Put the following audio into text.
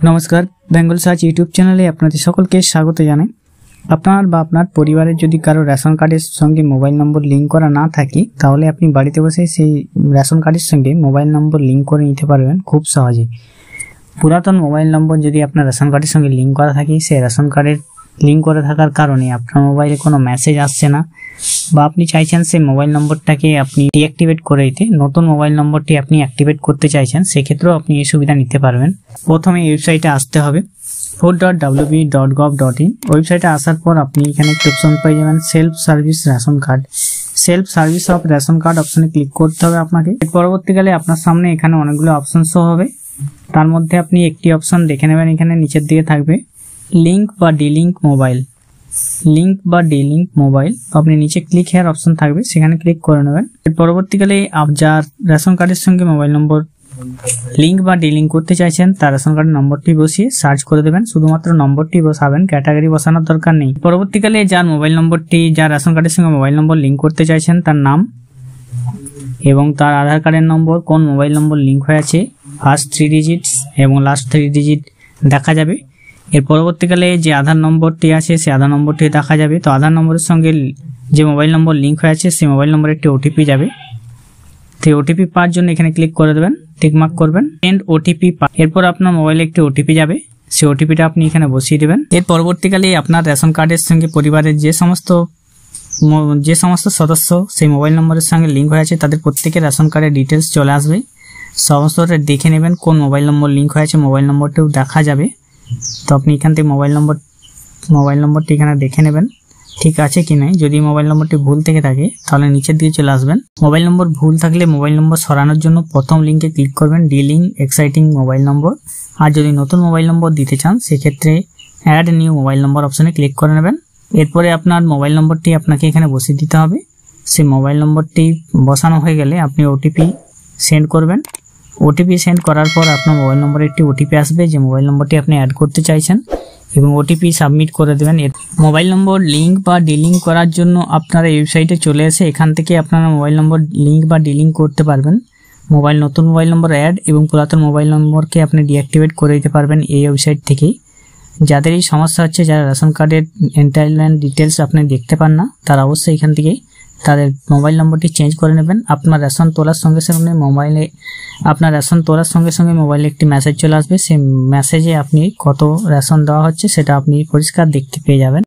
নমস্কার, Bengal search YouTube চ্যানেলে আপনাদের সকলকে স্বাগত জানাই। আপনার বা আপনার পরিবারের যদি কারো রেশন কার্ডের সঙ্গে মোবাইল নম্বর লিঙ্ক করা না থাকে, তাহলে আপনি বাড়িতে বসে সেই রেশন কার্ডের সঙ্গে মোবাইল নম্বর লিঙ্ক করে নিতে পারবেন খুব সহজেই। পুরাতন মোবাইল নম্বর যদি আপনার রেশন কার্ডের সঙ্গে লিঙ্ক করা থাকে, সেই রেশন কার্ডের লিঙ্ক করে থাকার কারণে আপনার মোবাইলে কোনো মেসেজ আসছে না, বা আপনি চাইছেন সেই মোবাইল নম্বরটাকে আপনি ডিঅ্যাক্টিভেট করে দিতে, নতুন মোবাইল নম্বরটি আপনি অ্যাক্টিভেট করতে চাইছেন, সেক্ষেত্রেও আপনি এই সুবিধা নিতে পারবেন। প্রথমে ওয়েবসাইটে আসতে হবে vote.wb.gov.in। ওয়েবসাইটে আসার পর আপনি এখানে একটি অপশন পেয়ে যাবেন self service ration card. Self service of ration card অপশনে ক্লিক করতে হবে আপনাকে। এর পরবর্তীকালে আপনার সামনে এখানে অনেকগুলো অপশন শো হবে, তার মধ্যে আপনি একটি অপশন দেখে নেবেন, এখানে নিচের দিকে থাকবে লিঙ্ক বা ডিলিঙ্ক মোবাইল। লিঙ্ক বা ডিলিঙ্ক মোবাইল আপনি নিচে ক্লিক হেয়ার অপশন থাকবে, সেখানে ক্লিক করে নেবেন। এর পরবর্তীকালে যার রেশন কার্ডের সঙ্গে মোবাইল নম্বর লিঙ্ক বা ডিলিঙ্ক করতে চাইছেন, তার রেশন কার্ডের নম্বরটি বসিয়ে সার্চ করে দেবেন, শুধুমাত্র নম্বরটি বসাবেন, ক্যাটাগরি বসানোর দরকার নেই। পরবর্তীকালে যার মোবাইল নম্বরটি, যার রেশন কার্ডের সঙ্গে মোবাইল নম্বর লিঙ্ক করতে চাইছেন, তার নাম এবং তার আধার কার্ডের নম্বর, কোন মোবাইল নম্বর লিঙ্ক হয়ে আছে, ফার্স্ট 3 ডিজিটস এবং লাস্ট 3 ডিজিট দেখা যাবে। এর পরবর্তীকালে যে আধার নম্বরটি আছে, সেই আধার নম্বরটি দেখা যাবে। তো আধার নম্বরের সঙ্গে যে মোবাইল নম্বর লিঙ্ক হয়ে আছে, সেই মোবাইল নম্বরে একটি ওটিপি যাবে। তো ওটিপি পাওয়ার জন্য এখানে ক্লিক করে দেবেন, টিকমার্ক করবেন, এন্ড ওটিপি। এরপর আপনার মোবাইলে একটি ওটিপি যাবে, সেই ওটিপিটা আপনি এখানে বসিয়ে দেবেন। এর পরবর্তীকালে আপনার রেশন কার্ডের সঙ্গে পরিবারের যে সমস্ত সদস্য সেই মোবাইল নম্বরের সঙ্গে লিঙ্ক হয়ে আছে, তাদের প্রত্যেকের রেশন কার্ডের ডিটেলস চলে আসবে। সমস্তটা দেখে নেবেন, কোন মোবাইল নম্বর লিঙ্ক হয়েছে, মোবাইল নম্বরটিও দেখা যাবে। তো আপনি এখান থেকে মোবাইল নম্বরটি এখানে দেখে নেবেন ঠিক আছে কি নাই। যদি মোবাইল নম্বরটি ভুল থেকে থাকে, তাহলে নিচের দিকে চলে আসবেন। মোবাইল নম্বর ভুল থাকলে মোবাইল নম্বর সরানোর জন্য প্রথম লিঙ্কে ক্লিক করবেন, ডিলিং এক্সাইটিং মোবাইল নম্বর। আর যদি নতুন মোবাইল নম্বর দিতে চান, সেক্ষেত্রে অ্যাড নিউ মোবাইল নম্বর অপশনে ক্লিক করে নেবেন। এরপরে আপনার মোবাইল নম্বরটি আপনাকে এখানে বসিয়ে দিতে হবে। সেই মোবাইল নম্বরটি বসানো হয়ে গেলে আপনি ওটিপি সেন্ড করবেন। ওটিপি সেন্ড করার পর আপনার মোবাইল নম্বরে একটি ওটিপি আসবে, যে মোবাইল নম্বরটি আপনি অ্যাড করতে চাইছেন, এবং ওটিপি সাবমিট করে দেবেন। মোবাইল নম্বর লিঙ্ক বা ডিলিঙ্ক করার জন্য আপনারা ওয়েবসাইটে চলে এসে এখান থেকে আপনারা মোবাইল নম্বর লিঙ্ক বা ডিলিঙ্ক করতে পারবেন। নতুন মোবাইল নম্বর অ্যাড এবং পুরাতন মোবাইল নম্বরকে আপনি ডিঅ্যাক্টিভেট করে দিতে পারবেন এই ওয়েবসাইট থেকেই। যাদের এই সমস্যা হচ্ছে, যারা রেশন কার্ডের এন্টাইটলমেন্ট ডিটেলস আপনি দেখতে পান না, তারা অবশ্যই এখান থেকে তাদের মোবাইল নম্বরটি চেঞ্জ করে নেবেন। আপনার রেশন তোলার সঙ্গে সঙ্গে মোবাইলে একটি মেসেজ চলে আসবে, সেই মেসেজে আপনি কত রেশন দেওয়া হচ্ছে সেটা আপনি পরিষ্কার দেখতে পেয়ে যাবেন।